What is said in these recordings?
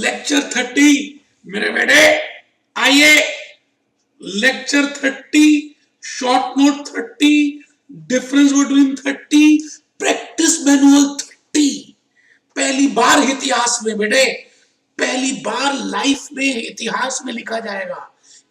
Lecture 30 मेरे बेटे आइए। Lecture 30, short note 30, difference between 30, practice manual 30। पहली बार इतिहास में बेटे, पहली बार लाइफ में इतिहास में लिखा जाएगा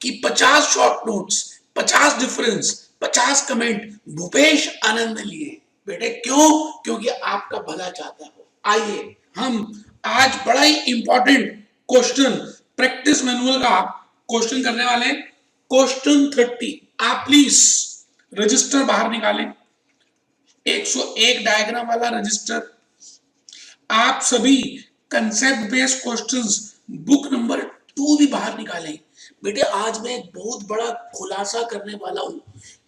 कि 50 short notes, 50 difference, 50 comment Bhupesh Anand ने लिए। बेटे क्यों? क्योंकि आपका भला चाहता हो। आइए हम आज बड़ा ही इंपॉर्टेंट क्वेश्चन प्रैक्टिस मैनुअल का क्वेश्चन करने वाले हैं। क्वेश्चन 30। आप प्लीज रजिस्टर बाहर निकालें, 101 डायग्राम वाला रजिस्टर। आप सभी concept based questions book number 2 भी बाहर निकालें। बेटे आज मैं एक बहुत बड़ा खुलासा करने वाला हूं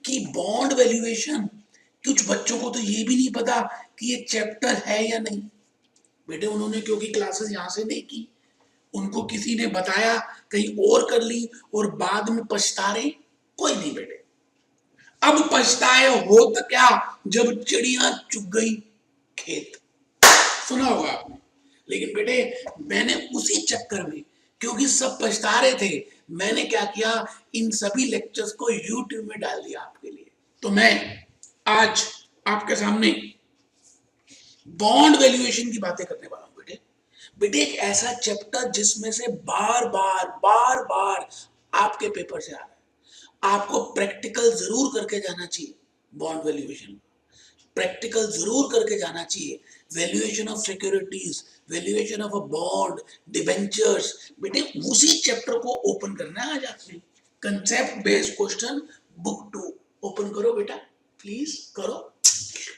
कि बॉन्ड वैल्यूएशन, कुछ बच्चों को तो ये भी नहीं पता कि ये चैप्टर है या नहीं। बेटे उन्होंने क्योंकि क्लासेस यहां से नहीं की, उनको किसी ने बताया, कहीं और कर ली और बाद में पछता रहे। कोई नहीं बेटे, अब पछताए हो तो क्या जब चिड़िया चुग गई खेत, सुना होगा आपने। लेकिन बेटे मैंने उसी चक्कर में, क्योंकि सब पछता रहे थे, मैंने क्या किया, इन सभी लेक्चर्स को यूट्यूब में डाल दिया आपके लिए। तो मैं आज आपके सामने बॉन्ड वैल्यूएशन की बातें करने वाला हूं। बेटे बेटे एक ऐसा चैप्टर जिसमें से बार बार आपके पेपर से आ रहा है। आपको प्रैक्टिकल जरूर करके जाना चाहिए। बॉन्ड वैल्यूएशन प्रैक्टिकल जरूर करके जाना चाहिए। Valuation of securities, valuation of a bond, debentures. बेटे उसी चैप्टर को ओपन करना है आज आपने। Concept based question book 2 open करो बेटा, प्लीज करो।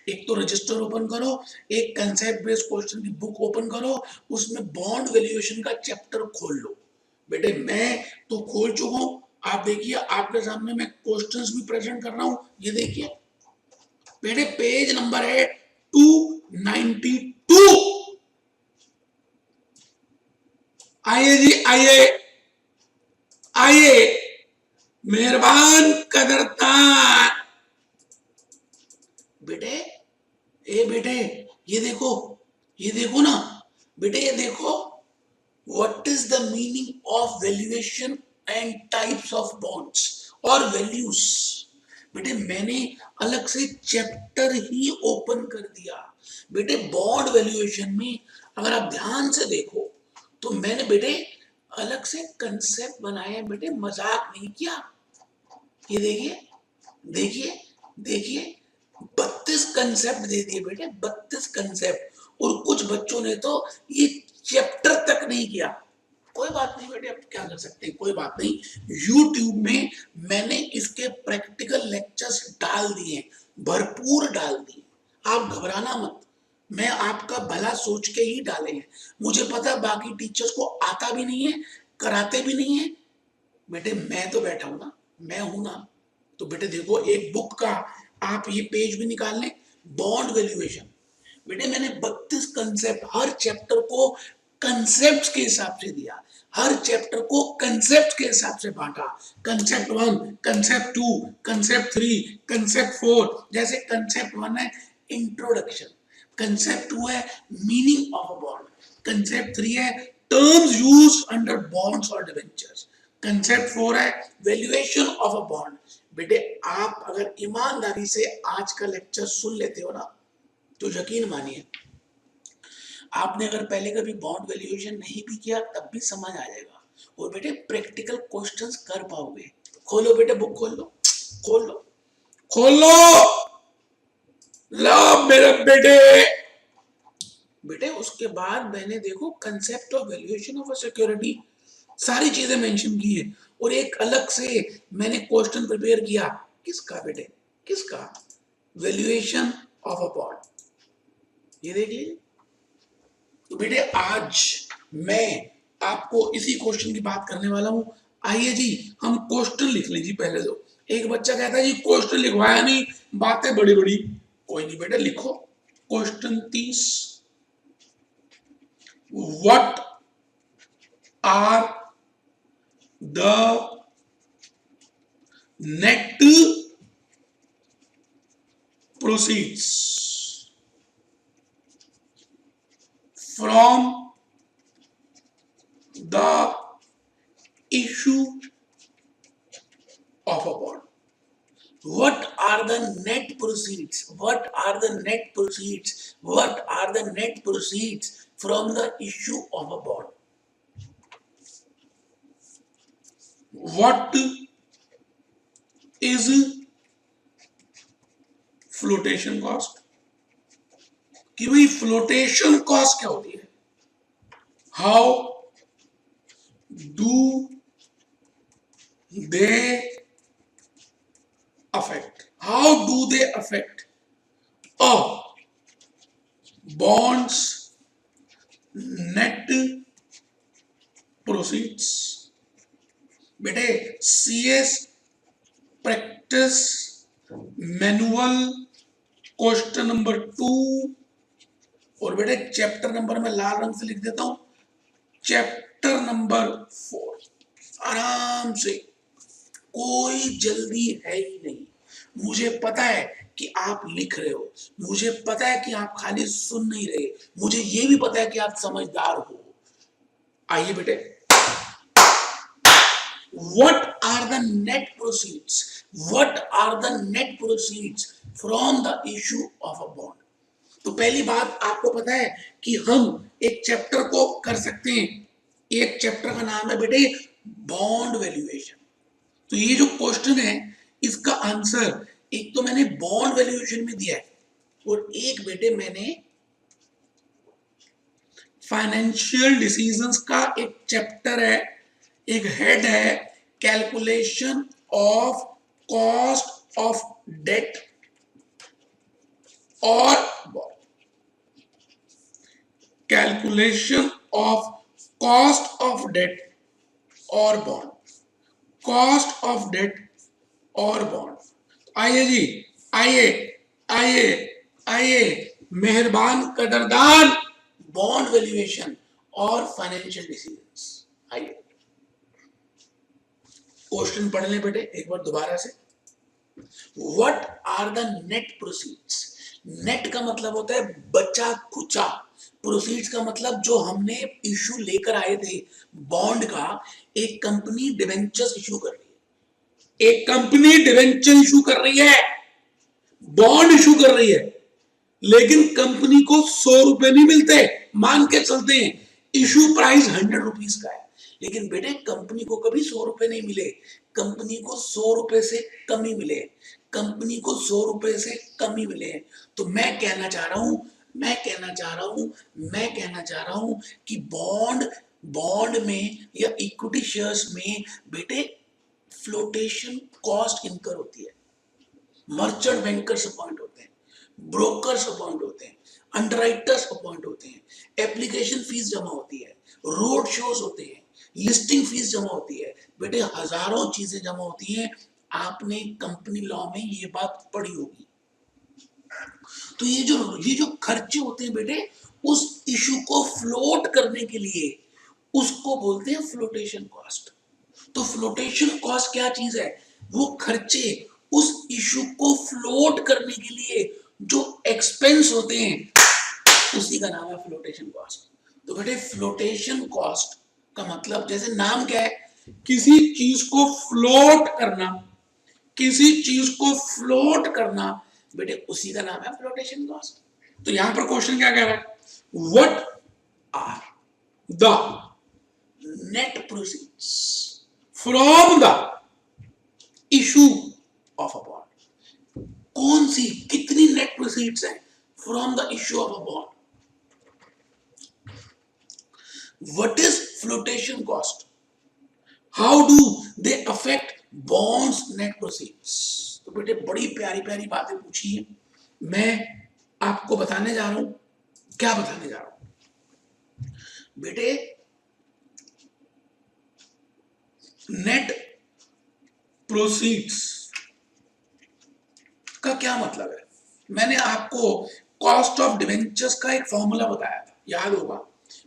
एक तो रजिस्टर ओपन करो, एक कंसेप्ट बेस्ड क्वेश्चन की बुक ओपन करो, उसमें बॉन्ड वैल्यूएशन का चैप्टर खोल लो। बेटे मैं तो खोल चुका हूं, आप देखिए आपके सामने मैं क्वेश्चंस भी प्रेजेंट कर रहा हूं। ये देखिए बेटे पेज नंबर है 292। आइए जी आइए आइए, मेहरबान कदरदान। बेटे ए बेटे ये देखो ना बेटे, ये देखो, what is the meaning of valuation and types of bonds और वैल्यूज। बेटे मैंने अलग से चैप्टर ही ओपन कर दिया। बेटे बॉन्ड वैल्यूएशन में अगर आप ध्यान से देखो तो मैंने बेटे अलग से कंसेप्ट बनाए। बेटे मजाक नहीं किया। ये देखिए देखिए देखिए 32 कंसेप्ट दे दिए बेटे, 32 कंसेप्ट। और कुछ बच्चों ने तो ये चैप्टर तक नहीं किया। कोई बात नहीं बेटे, अब क्या कर सकते हैं, कोई बात नहीं। यूट्यूब में मैंने इसके प्रैक्टिकल लेक्चर्स डाल दिए, भरपूर डाल दिए। आप घबराना मत, मैं आपका भला सोच के ही डाले हैं। मुझे पता बाकी टीचर्स को आता भी नहीं है, कराते भी नहीं है। बेटे मैं तो बैठा हूं ना, मैं हूं ना। तो बेटे देखो एक बुक का आप ये पेज भी निकाल लें, बॉन्ड वैल्यूएशन। बेटे मैंने 32 कंसेप्ट, हर चैप्टर को कंसेप्ट के हिसाब से दिया, हर चैप्टर को कंसेप्ट के हिसाब से बांटा। Concept 1, concept 2, concept 3, concept 4। जैसे कंसेप्ट 1 है इंट्रोडक्शन, कंसेप्ट 2 है meaning of a bond, concept 3 है टर्म्स यूज्ड अंडर बॉन्ड्स और डिबेंचर्स, कंसेप्ट 4 है वैल्यूएशन ऑफ अ बॉन्ड। बेटे आप अगर ईमानदारी से आज का लेक्चर सुन लेते हो ना, तो यकीन मानिए आपने अगर पहले कभी बॉन्ड वैल्यूएशन नहीं भी किया तब भी समझ आ जाएगा। और बेटे प्रैक्टिकल क्वेश्चंस कर पाओगे। खोलो बेटे बुक, खोल लो खोल लो खोल लो, लो मेरे बेटे। बेटे उसके बाद मैंने देखो concept of valuation of a security, सारी चीजें मेंशन की है। और एक अलग से मैंने क्वेश्चन प्रिपेयर किया, किसका बेटे, किसका, वैल्यूएशन ऑफ अ बॉन्ड। ये देख लीजिए। तो बेटे आज मैं आपको इसी क्वेश्चन की बात करने वाला हूं। आइए जी हम क्वेश्चन लिख लीजिए पहले। तो एक बच्चा कहता है जी क्वेश्चन लिखवाया नहीं, बातें बड़ी बड़ी। कोई नहीं बेटे लिखो। Question 30, what are the net proceeds from the issue of a bond. What are the net proceeds? What are the net proceeds? What are the net proceeds from the issue of a bond? What is flotation cost? कि भाई flotation cost क्या होती है? How do they affect? How do they affect a bond's net proceeds? बेटे CS practice manual question number 2 और बेटे chapter number में लाल रंग से लिख देता हूं, चैप्टर नंबर 4। आराम से, कोई जल्दी है ही नहीं। मुझे पता है कि आप लिख रहे हो, मुझे पता है कि आप खाली सुन नहीं रहे, मुझे ये भी पता है कि आप समझदार हो। आइए बेटे, what are the net proceeds? What are the net proceeds from the issue of a bond? तो पहली बात आपको पता है कि हम एक चैप्टर को कर सकते हैं, एक चैप्टर का नाम है बेटे बॉन्ड वैल्यूएशन। तो ये जो क्वेश्चन है इसका आंसर एक तो मैंने बॉन्ड वैल्यूएशन में दिया है और एक बेटे मैंने फाइनेंशियल डिसीजंस का एक चैप्टर है, एक हेड है, calculation of cost of debt और calculation of cost of debt और बॉन्ड, कॉस्ट ऑफ डेट और बॉन्ड। आइए जी, आइए आइए आइए, मेहरबान कदरदान, बॉन्ड वैल्यूएशन और फाइनेंशियल डिसीजंस। आइए क्वेश्चन पढ़ लें बेटे एक बार दोबारा से। What are the net proceeds? Net का मतलब होता है बचा खुचा, प्रोसीड्स का मतलब जो हमने इशू लेकर आए थे बॉन्ड का। एक कंपनी डिवेंचर्स इशू कर रही है, एक कंपनी डिवेंचर इशू कर रही है, बॉन्ड इशू कर रही है, लेकिन कंपनी को 100 रुपए नहीं मिलते, मान के चलते हैं इशू प्राइस 100 रुपीज का है, लेकिन बेटे कंपनी को कभी 100 रुपए नहीं मिले, कंपनी को 100 रुपए से कम ही मिले, कंपनी को 100 रुपए से कम ही मिले। तो मैं कहना चाह रहा हूं कि बॉन्ड में या इक्विटी शेयर्स में बेटे फ्लोटेशन कॉस्ट इनकर होती है, मर्चेंट बैंकर्स अपॉइंट होते हैं, ब्रोकर्स अपॉइंट होते हैं, अंडरराइटर्स अपॉइंट होते हैं, एप्लीकेशन फीस जमा होती है, रोड शोज होते हैं, लिस्टिंग फीस जमा होती है, बेटे हजारों चीजें जमा होती हैं। आपने कंपनी लॉ में ये बात पढ़ी होगी। तो ये जो खर्चे होते हैं बेटे उस इशू को फ्लोट करने के लिए, उसको बोलते हैं फ्लोटेशन कॉस्ट। तो फ्लोटेशन कॉस्ट क्या चीज है? वो खर्चे उस इशू को फ्लोट करने के लिए जो एक्सपेंस होते हैं उसी का नाम है फ्लोटेशन कॉस्ट। तो बेटे फ्लोटेशन कॉस्ट का मतलब जैसे नाम क्या है, किसी चीज को फ्लोट करना, किसी चीज को फ्लोट करना, बेटे उसी का नाम है फ्लोटेशन कॉस्ट। तो यहां पर क्वेश्चन क्या कह रहा है? What are the net proceeds from the issue of a bond? कौन सी कितनी नेट प्रोसीड्स हैं from the issue of a bond? What is flotation cost? How do they affect bonds net proceeds? तो बेटे बड़ी प्यारी प्यारी बातें पूछी है, मैं आपको बताने जा रहा हूं। क्या बताने जा रहा हूं बेटे? नेट प्रोसीड्स का क्या मतलब है? मैंने आपको कॉस्ट ऑफ डिवेंचर्स का एक फॉर्मूला बताया था, याद होगा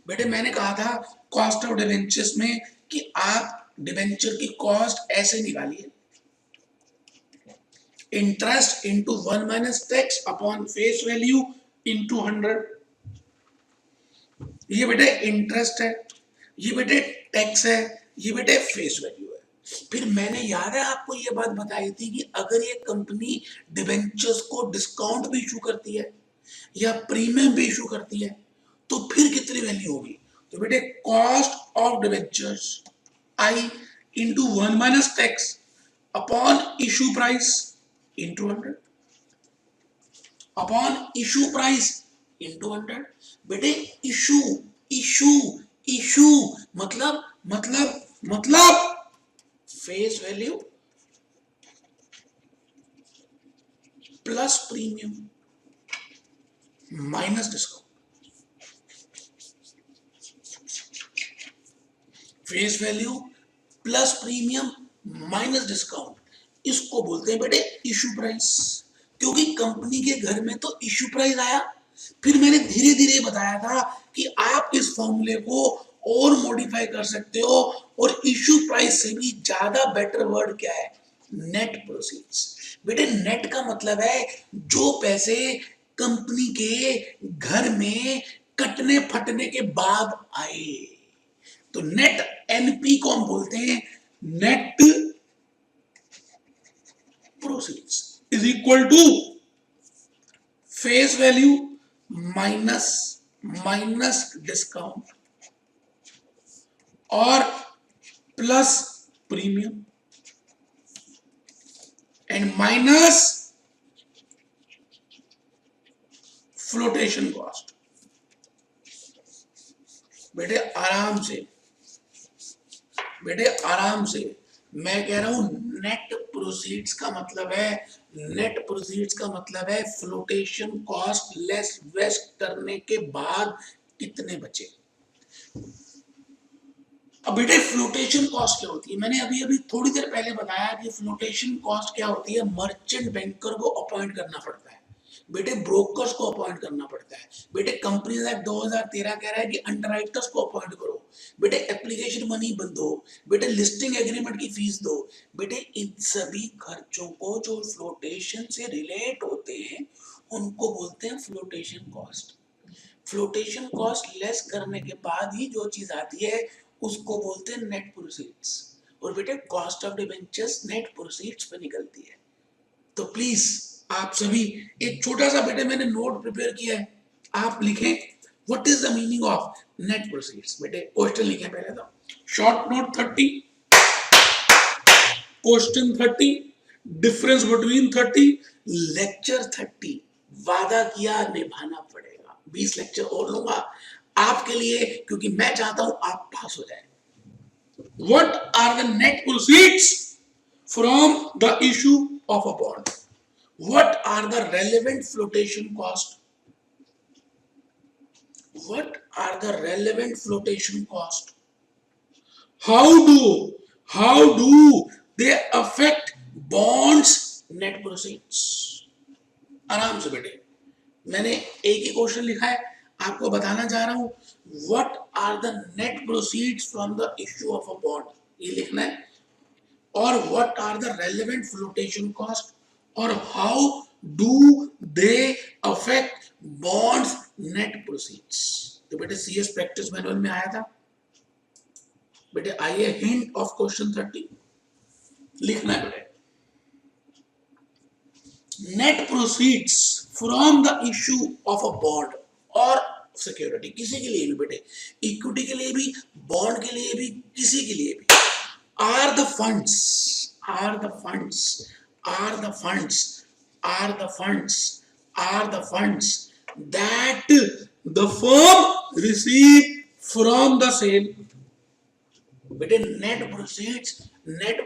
बेटे। मैंने कहा था कॉस्ट ऑफ डिवेंचर्स में कि आप डिवेंचर की कॉस्ट ऐसे निकालिए, interest into 1 minus tax upon face value into 100। ये बेटे इंटरेस्ट है, ये बेटे टैक्स है, ये बेटे फेस वैल्यू है। फिर मैंने याद है आपको ये बात बताई थी कि अगर ये कंपनी डिबेंचर्स को डिस्काउंट भी इशू करती है या प्रीमियम भी इशू करती है तो फिर कितनी वैल्यू होगी? तो बेटे cost of debentures I into 1 minus tax upon issue price into 100 upon issue price into 100। बेटे इशू इशू इशू मतलब face value plus premium minus discount. Face value plus premium minus discount, इसको बोलते हैं बेटे issue price. क्योंकि company के घर में तो इशू प्राइस आया, फिर मैंने धीरे धीरे बताया था कि आप इस फॉर्मूले को और मॉडिफाई कर सकते हो, और इशू प्राइस से भी ज्यादा बेटर वर्ड क्या है? Net proceeds. बेटे नेट का मतलब है जो पैसे कंपनी के घर में कटने फटने के बाद आए। तो नेट एनपी को हम बोलते हैं net proceeds is equal to face value minus discount और plus premium and minus flotation cost. बेटे आराम से मैं कह रहा हूं नेट प्रोसीड्स का मतलब है फ्लोटेशन कॉस्ट लेस वेस्ट करने के बाद कितने बचे। अब बेटे फ्लोटेशन कॉस्ट क्या होती है? मैंने अभी थोड़ी देर पहले बताया कि फ्लोटेशन कॉस्ट क्या होती है। मर्चेंट बैंकर को अपॉइंट करना पड़ता है बेटे, ब्रोकर्स को अपॉइंट करना पड़ता है बेटे। कंपनीज एक्ट 2013 कह रहा है कि अंडरराइटर्स को अपॉइंट करो बेटे, एप्लीकेशन मनी दो बेटे, लिस्टिंग एग्रीमेंट की फीस दो बेटे। इन सभी खर्चों को जो फ्लोटेशन से रिलेट होते हैं उनको बोलते हैं flotation cost. Flotation cost less करने के बाद ही जो चीज आती है उसको बोलते हैं नेट प्रोसीड्स। और बेटे cost of debentures net proceeds पे निकलती है। तो प्लीज आप सभी एक छोटा सा बेटे मैंने नोट प्रिपेयर किया है, आप लिखें what is the meaning of net proceeds. बेटे क्वेश्चन लिखें पहले तो short note 30, question 30, difference between 30, lecture 30। वादा किया निभाना पड़ेगा। 20 लेक्चर और लूंगा आपके लिए क्योंकि मैं चाहता हूं आप पास हो जाए। What are the net proceeds from the issue of a bond? What are the relevant flotation cost? What are the relevant flotation cost? How do they affect bonds net proceeds? आराम से बेटे मैंने एक ही क्वेश्चन लिखा है, आपको बताना चाह रहा हूं what are the net proceeds from the issue of a bond, ये लिखना है। और what are the relevant flotation cost और how do they affect bonds net proceeds. तो बेटे सीएस प्रैक्टिस मैनुअल में आया था बेटे। आइए हिंट ऑफ क्वेश्चन 30 लिखना है बेटे। Net proceeds from the issue of a bond और सिक्योरिटी, किसी के लिए भी बेटे, इक्विटी के लिए भी, बॉन्ड के लिए भी, किसी के लिए भी, are the funds that the firm receive from the sale। बेटे नेट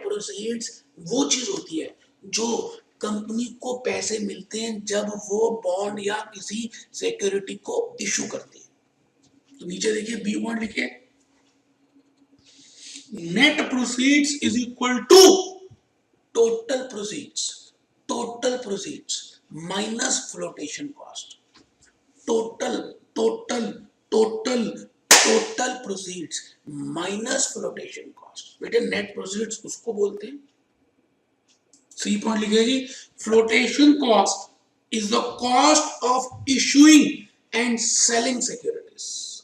प्रोसीड्स वो चीज होती है जो कंपनी को पैसे मिलते हैं जब वो बॉन्ड या किसी सिक्योरिटी को इशू करती है। तो नीचे देखिए बी बॉन्ड लिखिए, net proceeds is equal to total proceeds minus flotation cost। total proceeds minus flotation cost। बेटे net proceeds उसको बोलते हैं, सी पॉइंट लिखेगी, flotation cost is the cost of issuing and selling securities।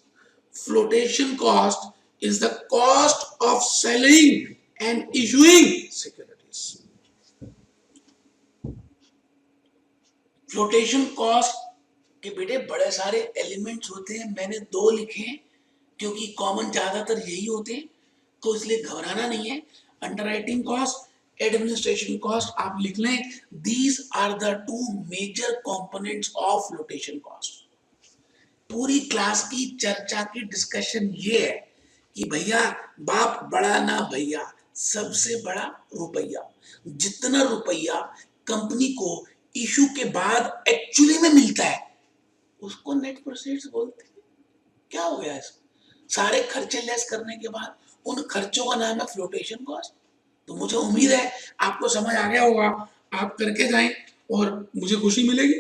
flotation cost is the cost of selling and issuing securities. Flotation cost के बेटे बड़े सारे elements होते हैं, मैंने 2 लिखे हैं क्योंकि कॉमन ज्यादातर यही होते हैं, तो इसलिए घबराना नहीं है। अंडरराइटिंग कॉस्ट, एडमिनिस्ट्रेशन कॉस्ट आप लिख लें। These are the 2 major components of flotation cost. पूरी क्लास की चर्चा की डिस्कशन ये है कि भैया बाप बड़ा ना भैया, सबसे बड़ा रुपया। जितना रुपया कंपनी को इशू के बाद एक्चुअली में मिलता है उसको नेट प्रोसीड्स बोलते हैं। क्या हो गया इसको? सारे खर्चे लेस करने के बाद उन खर्चों का नाम है फ्लोटेशन कॉस्ट। तो मुझे उम्मीद है आपको समझ आ गया होगा, आप करके जाएं और मुझे खुशी मिलेगी।